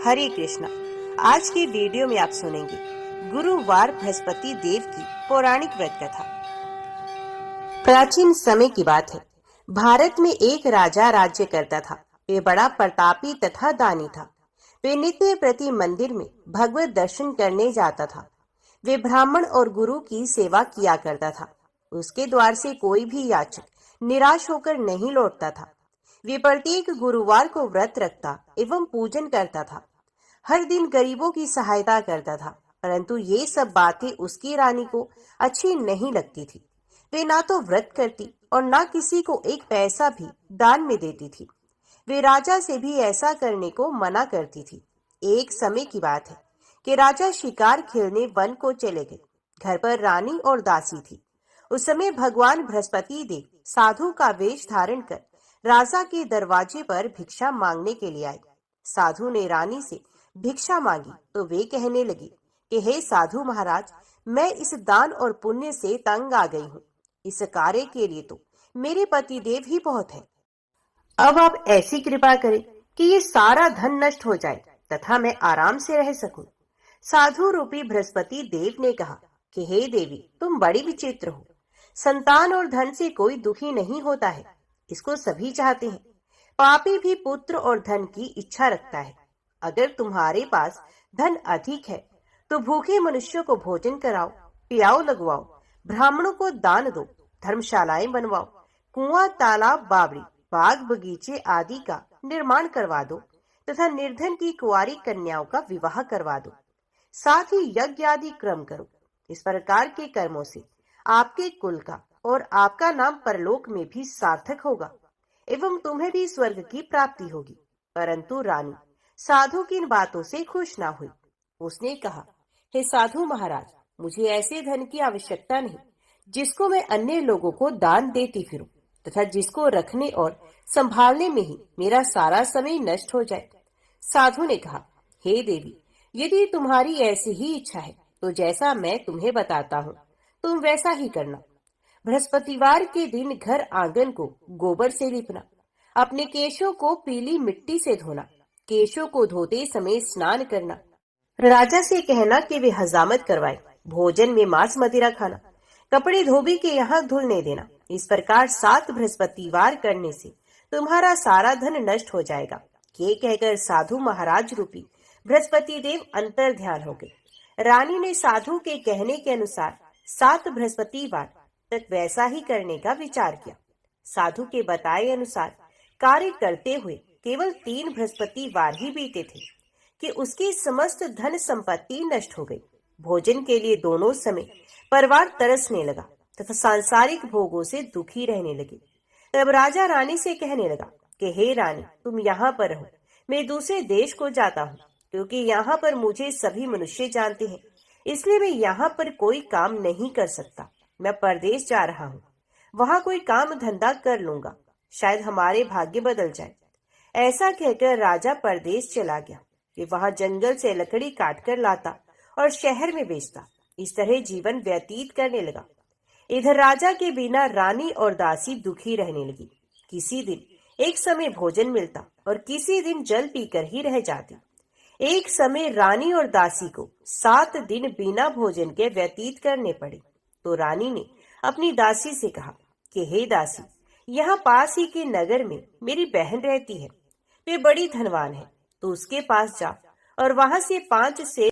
हरे कृष्णा। आज की वीडियो में आप सुनेंगे गुरुवार बृहस्पति देव की पौराणिक व्रत कथा। प्राचीन समय की बात है। भारत में एक राजा राज्य करता था। वे बड़ा प्रतापी तथा दानी था। वे नित्य प्रति मंदिर में भगवत दर्शन करने जाता था। वे ब्राह्मण और गुरु की सेवा किया करता था। उसके द्वार से कोई भी याचक निराश होकर नहीं लौटता था। वे प्रत्येक गुरुवार को व्रत रखता एवं पूजन करता था। हर दिन गरीबों की सहायता करता था, परंतु ये सब बातें उसकी रानी को अच्छी नहीं लगती थी। वे ना तो व्रत करती और ना किसी को एक पैसा भी दान में देती थी। वे राजा से भी ऐसा करने को मना करती थी। एक समय की बात है कि राजा शिकार खेलने वन को चले गए। घर पर रानी और दासी थी। उस समय भगवान बृहस्पति देव साधु का वेश धारण कर राजा के दरवाजे पर भिक्षा मांगने के लिए आए। साधु ने रानी से भिक्षा मांगी तो वे कहने लगी कि हे साधु महाराज, मैं इस दान और पुण्य से तंग आ गई हूँ। इस कार्य के लिए तो मेरे पति देव ही बहुत है। अब आप ऐसी कृपा करें कि ये सारा धन नष्ट हो जाए तथा मैं आराम से रह सकूं। साधु रूपी बृहस्पति देव ने कहा कि हे देवी, तुम बड़ी विचित्र हो। संतान और धन से कोई दुखी नहीं होता है, इसको सभी चाहते हैं। पापी भी पुत्र और धन की इच्छा रखता है। अगर तुम्हारे पास धन अधिक है तो भूखे मनुष्यों को भोजन कराओ, पियाओ लगवाओ, ब्राह्मणों को दान दो, धर्मशालाएं बनवाओ, कुआं, तालाब, बावड़ी, बाग बगीचे आदि का निर्माण करवा दो तथा निर्धन की कुंवारी कन्याओं का विवाह करवा दो। साथ ही यज्ञ आदि क्रम करो। इस प्रकार के कर्मों से आपके कुल का और आपका नाम परलोक में भी सार्थक होगा एवं तुम्हें भी स्वर्ग की प्राप्ति होगी। परंतु रानी साधु की इन बातों से खुश ना हुई। उसने कहा, हे साधु महाराज, मुझे ऐसे धन की आवश्यकता नहीं जिसको मैं अन्य लोगों को दान देती फिरूं तथा जिसको रखने और संभालने में ही मेरा सारा समय नष्ट हो जाए। साधु ने कहा, हे देवी, यदि तुम्हारी ऐसी ही इच्छा है तो जैसा मैं तुम्हें बताता हूँ तुम वैसा ही करना। बृहस्पतिवार के दिन घर आंगन को गोबर से लिपना, अपने केशों को पीली मिट्टी से धोना, केशों को धोते समय स्नान करना, राजा से कहना कि वे हजामत करवाए, भोजन में मांस मदिरा खाना, कपड़े धोबी के यहाँ धुलने देना। इस प्रकार 7 बृहस्पतिवार करने से तुम्हारा सारा धन नष्ट हो जाएगा। ये कहकर साधु महाराज रूपी बृहस्पति देव अंतर ध्यान हो गए। रानी ने साधु के कहने के अनुसार 7 बृहस्पतिवार तक वैसा ही करने का विचार किया। साधु के बताए अनुसार कार्य करते हुए केवल 3 बृहस्पतिवार ही बीते थे कि उसकी समस्त धन संपत्ति नष्ट हो गई। भोजन के लिए दोनों समय परिवार तरसने लगा तथा सांसारिक भोगों से दुखी रहने लगे। तब राजा रानी से कहने लगा कि हे रानी, तुम यहाँ पर रहो, मैं दूसरे देश को जाता हूँ, क्योंकि यहाँ पर मुझे सभी मनुष्य जानते हैं, इसलिए मैं यहाँ पर कोई काम नहीं कर सकता। मैं परदेश जा रहा हूँ, वहाँ कोई काम धंधा कर लूंगा, शायद हमारे भाग्य बदल जाए। ऐसा कहकर राजा परदेश चला गया। वे वहां जंगल से लकड़ी काटकर लाता और शहर में बेचता। इस तरह जीवन व्यतीत करने लगा। इधर राजा के बिना रानी और दासी दुखी रहने लगी। किसी दिन एक समय भोजन मिलता और किसी दिन जल पीकर ही रह जाती। एक समय रानी और दासी को 7 दिन बिना भोजन के व्यतीत करने पड़े। तो रानी ने अपनी दासी से कहा कि हे दासी, यहाँ पास ही के नगर में मेरी बहन रहती है, वे बड़ी धनवान है, तो उसके पास जा और वहां से 5 से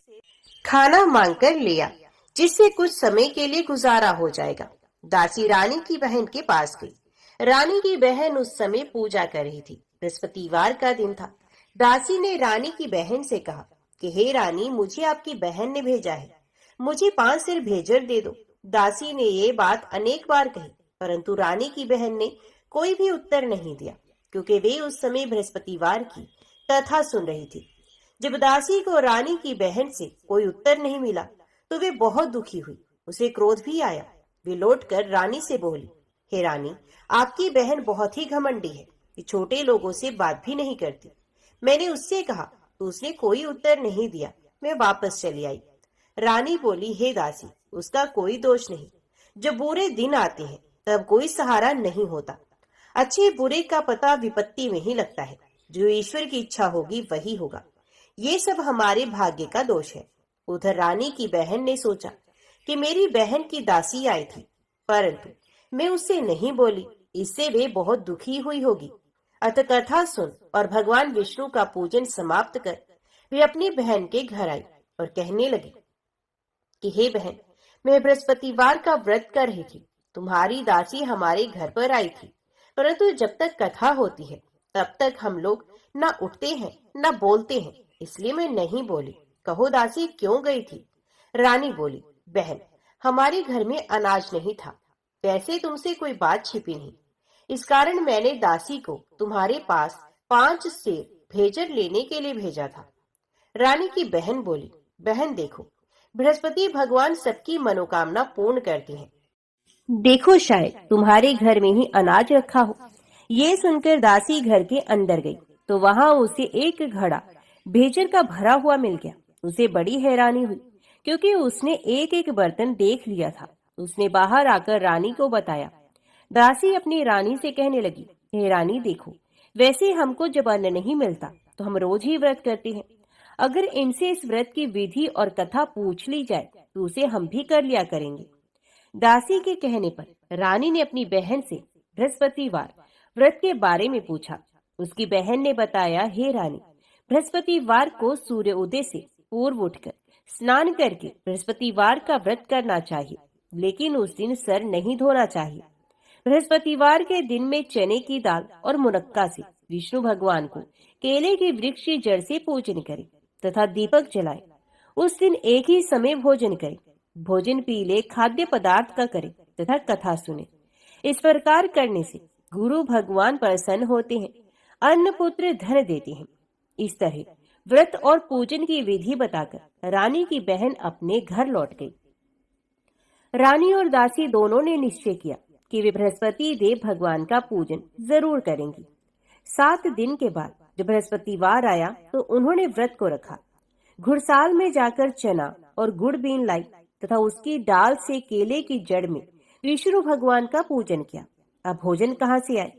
खाना मांग कर ले आ, जिससे कुछ समय के लिए गुजारा हो जाएगा। दासी रानी की बहन के पास गई। रानी की बहन उस समय पूजा कर रही थी। बृहस्पतिवार का दिन था। दासी ने रानी की बहन से कहा कि हे रानी, मुझे आपकी बहन ने भेजा है, मुझे 5 सिर भेजर दे दो। दासी ने ये बात अनेक बार कही, परंतु रानी की बहन ने कोई भी उत्तर नहीं दिया, क्योंकि वे उस समय बृहस्पतिवार की कथा सुन रही थी। जब दासी को रानी की बहन से कोई उत्तर नहीं मिला तो वे बहुत दुखी हुई। उसे क्रोध भी आया। वे लौटकर रानी से बोली, हे रानी, आपकी बहन बहुत ही घमंडी है, ये छोटे लोगों से बात भी नहीं करती। मैंने उससे कहा तो उसने कोई उत्तर नहीं दिया। मैं वापस चली आई। रानी बोली, हे दासी, उसका कोई दोष नहीं। जब बुरे दिन आते हैं तब कोई सहारा नहीं होता। अच्छे बुरे का पता विपत्ति में ही लगता है। जो ईश्वर की इच्छा होगी वही होगा। ये सब हमारे भाग्य का दोष है। उधर रानी की बहन ने सोचा कि मेरी बहन की दासी आई थी, परंतु मैं उससे नहीं बोली, इससे वे बहुत दुखी हुई होगी। अतः कथा सुन और भगवान विष्णु का पूजन समाप्त कर वे अपनी बहन के घर आई और कहने लगी कि हे बहन, मैं बृहस्पतिवार का व्रत कर रही थी। तुम्हारी दासी हमारे घर पर आई थी, परंतु जब तक कथा होती है तब तक हम लोग न उठते हैं न बोलते हैं, इसलिए मैं नहीं बोली। कहो दासी क्यों गई थी? रानी बोली, बहन, हमारे घर में अनाज नहीं था, वैसे तुमसे कोई बात छिपी नहीं, इस कारण मैंने दासी को तुम्हारे पास 5 सेर भेजर लेने के लिए भेजा था। रानी की बहन बोली, बहन देखो, बृहस्पति भगवान सबकी मनोकामना पूर्ण करते हैं। देखो शायद तुम्हारे घर में ही अनाज रखा हो। ये सुनकर दासी घर के अंदर गई तो वहां उसे एक घड़ा भेजर का भरा हुआ मिल गया। उसे बड़ी हैरानी हुई क्योंकि उसने एक एक बर्तन देख लिया था। उसने बाहर आकर रानी को बताया। दासी अपनी रानी से कहने लगी, हे रानी देखो, वैसे हमको जब अन्न नहीं मिलता तो हम रोज ही व्रत करते हैं। अगर इनसे इस व्रत की विधि और कथा पूछ ली जाए तो उसे हम भी कर लिया करेंगे। दासी के कहने पर रानी ने अपनी बहन से बृहस्पतिवार व्रत के बारे में पूछा। उसकी बहन ने बताया, हे रानी, बृहस्पतिवार को सूर्य उदय से पूर्व उठकर स्नान करके बृहस्पतिवार का व्रत करना चाहिए, लेकिन उस दिन सर नहीं धोना चाहिए। बृहस्पतिवार के दिन में चने की दाल और मुनक्का से विष्णु भगवान को केले के वृक्ष की जड़ से पूजन करें तथा दीपक जलाए। उस दिन एक ही समय भोजन करें, भोजन पीले खाद्य पदार्थ का करें तथा कथा सुने। इस प्रकार करने से गुरु भगवान प्रसन्न होते हैं, अन्न पुत्र धन देते हैं। इस तरह व्रत और पूजन की विधि बताकर रानी की बहन अपने घर लौट गई। रानी और दासी दोनों ने निश्चय किया कि वे बृहस्पति देव भगवान का पूजन जरूर करेंगी। 7 दिन के बाद जब बृहस्पतिवार आया तो उन्होंने व्रत को रखा। घुड़साल में जाकर चना और गुड़ बीन लाई तथा उसकी डाल से केले की जड़ में विष्णु भगवान का पूजन किया। अब भोजन कहाँ से आए?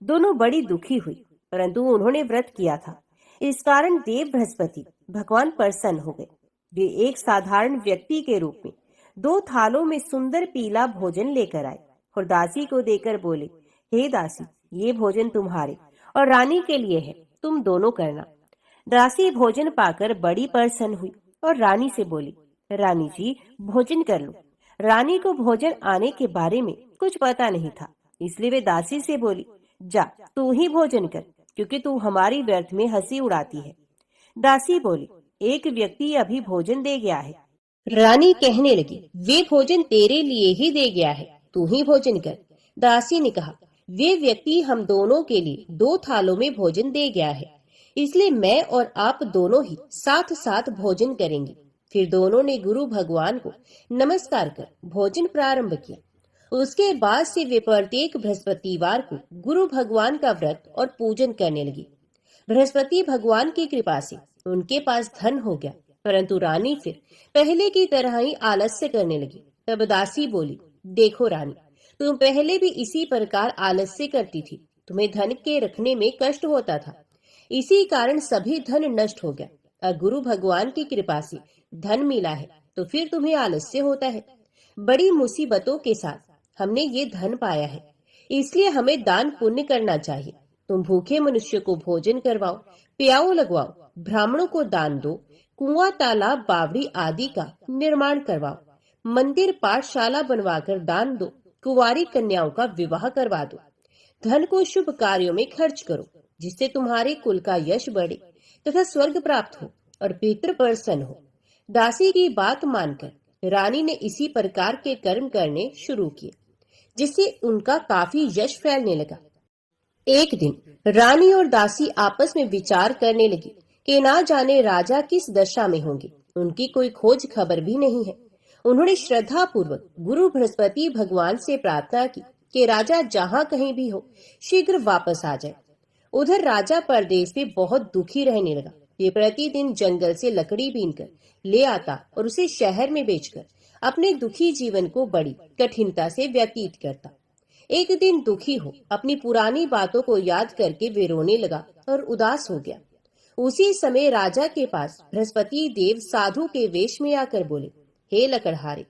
दोनों बड़ी दुखी हुई, परंतु उन्होंने व्रत किया था, इस कारण देव बृहस्पति भगवान प्रसन्न हो गए। वे एक साधारण व्यक्ति के रूप में 2 थालों में सुंदर पीला भोजन लेकर आए और दासी को देकर बोले, हे दासी, ये भोजन तुम्हारे और रानी के लिए है, तुम दोनों करना। दासी भोजन पाकर बड़ी प्रसन्न हुई और रानी से बोली, रानी जी भोजन कर लो। रानी को भोजन आने के बारे में कुछ पता नहीं था, इसलिए वे दासी से बोली, जा तू ही भोजन कर, क्योंकि तू हमारी व्यर्थ में हंसी उड़ाती है। दासी बोली, एक व्यक्ति अभी भोजन दे गया है। रानी कहने लगी, वे भोजन तेरे लिए ही दे गया है, तू ही भोजन कर। दासी ने कहा, वे व्यक्ति हम दोनों के लिए 2 थालों में भोजन दे गया है, इसलिए मैं और आप दोनों ही साथ साथ भोजन करेंगे। फिर दोनों ने गुरु भगवान को नमस्कार कर भोजन प्रारंभ किया। उसके बाद से वे प्रत्येक बृहस्पतिवार को गुरु भगवान का व्रत और पूजन करने लगी। बृहस्पति भगवान की कृपा से उनके पास धन हो गया, परंतु रानी फिर पहले की तरह ही आलस्य करने लगी। तब दासी बोली, देखो रानी, तुम पहले भी इसी प्रकार आलस्य करती थी, तुम्हें धन के रखने में कष्ट होता था, इसी कारण सभी धन नष्ट हो गया। और गुरु भगवान की कृपा से धन मिला है तो फिर तुम्हें आलस्य होता है। बड़ी मुसीबतों के साथ हमने ये धन पाया है, इसलिए हमें दान पुण्य करना चाहिए। तुम भूखे मनुष्य को भोजन करवाओ, प्याऊ लगवाओ, ब्राह्मणों को दान दो, कुआं तालाब बावड़ी आदि का निर्माण करवाओ, मंदिर पाठशाला बनवाकर दान दो, कुंवारी कन्याओं का विवाह करवा दो। धन को शुभ कार्यों में खर्च करो, जिससे तुम्हारे कुल का यश बढ़े तथा स्वर्ग प्राप्त हो और पितृ प्रसन्न हो। दासी की बात मानकर रानी ने इसी प्रकार के कर्म करने शुरू किए, जिससे उनका काफी यश फैलने लगा। एक दिन रानी और दासी आपस में विचार करने लगी कि ना जाने राजा किस दशा में होंगे, उनकी कोई खोज खबर भी नहीं है। उन्होंने श्रद्धा पूर्वक गुरु बृहस्पति भगवान से प्रार्थना की कि राजा जहाँ कहीं भी हो शीघ्र वापस आ जाए। उधर राजा परदेश में बहुत दुखी रहने लगा। ये प्रतिदिन जंगल से लकड़ी बीनकर ले आता और उसे शहर में बेचकर अपने दुखी जीवन को बड़ी कठिनता से व्यतीत करता। एक दिन दुखी हो अपनी पुरानी बातों को याद करके वे रोने लगा और उदास हो गया। उसी समय राजा के पास बृहस्पति देव साधु के वेश में आकर बोले, हे लकड़हारे,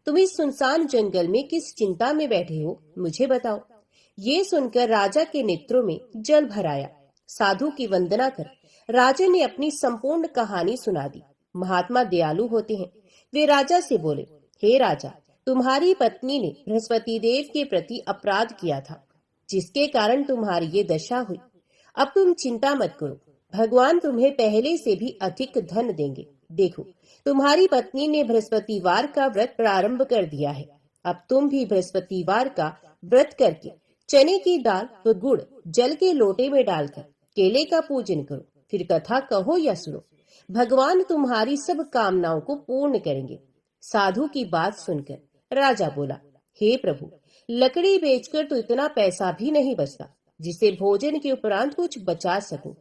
तुम इस सुनसान जंगल में किस चिंता में बैठे हो, मुझे बताओ। ये सुनकर राजा के नेत्रों में जल भर आया। साधु की वंदना कर राजा ने अपनी संपूर्ण कहानी सुना दी। महात्मा दयालु होते हैं। वे राजा से बोले, हे राजा, तुम्हारी पत्नी ने बृहस्पति देव के प्रति अपराध किया था, जिसके कारण तुम्हारी ये दशा हुई। अब तुम चिंता मत करो, भगवान तुम्हें पहले से भी अधिक धन देंगे। देखो, तुम्हारी पत्नी ने बृहस्पतिवार का व्रत प्रारंभ कर दिया है। अब तुम भी बृहस्पतिवार का व्रत करके चने की दाल व गुड़ जल के लोटे में डालकर केले का पूजन करो, फिर कथा कहो या सुनो। भगवान तुम्हारी सब कामनाओं को पूर्ण करेंगे। साधु की बात सुनकर राजा बोला, हे प्रभु, लकड़ी बेचकर तो इतना पैसा भी नहीं बचता जिसे भोजन के उपरांत कुछ बचा सकूं।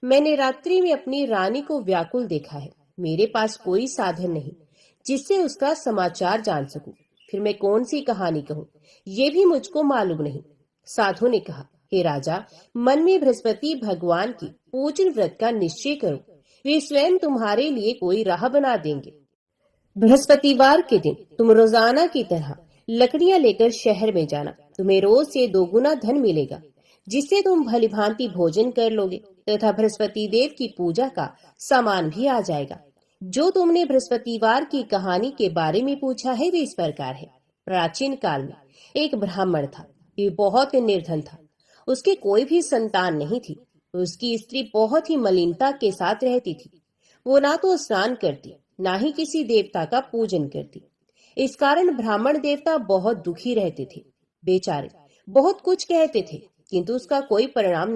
मैंने रात्रि में अपनी रानी को व्याकुल देखा है। मेरे पास कोई साधन नहीं जिससे उसका समाचार जान सकूं। फिर मैं कौन सी कहानी कहूं, ये भी मुझको मालूम नहीं। साधु ने कहा, हे राजा, मन में बृहस्पति भगवान की पूजन व्रत का निश्चय करो, वे स्वयं तुम्हारे लिए कोई राह बना देंगे। बृहस्पतिवार के दिन तुम रोजाना की तरह लकड़ियां लेकर शहर में जाना। तुम्हें रोज से 2 गुना धन मिलेगा, जिससे तुम भलीभांति भोजन कर लोगे तथा बृहस्पति देव की पूजा का सामान भी आ जाएगा। जो तुमने बृहस्पतिवार की कहानी के बारे में पूछा है वे इस प्रकार है। प्राचीन काल में एक ब्राह्मण था। ये बहुत निर्धन था। उसके कोई भी संतान नहीं थी। उसकी स्त्री बहुत ही मलिनता के साथ रहती थी। वो ना तो स्नान करती, ना ही किसी देवता का पूजन करती। इस कारण ब्राह्मण देवता बहुत दुखी रहते थे। बेचारे बहुत कुछ कहते थे, किंतु उसका कोई परिणाम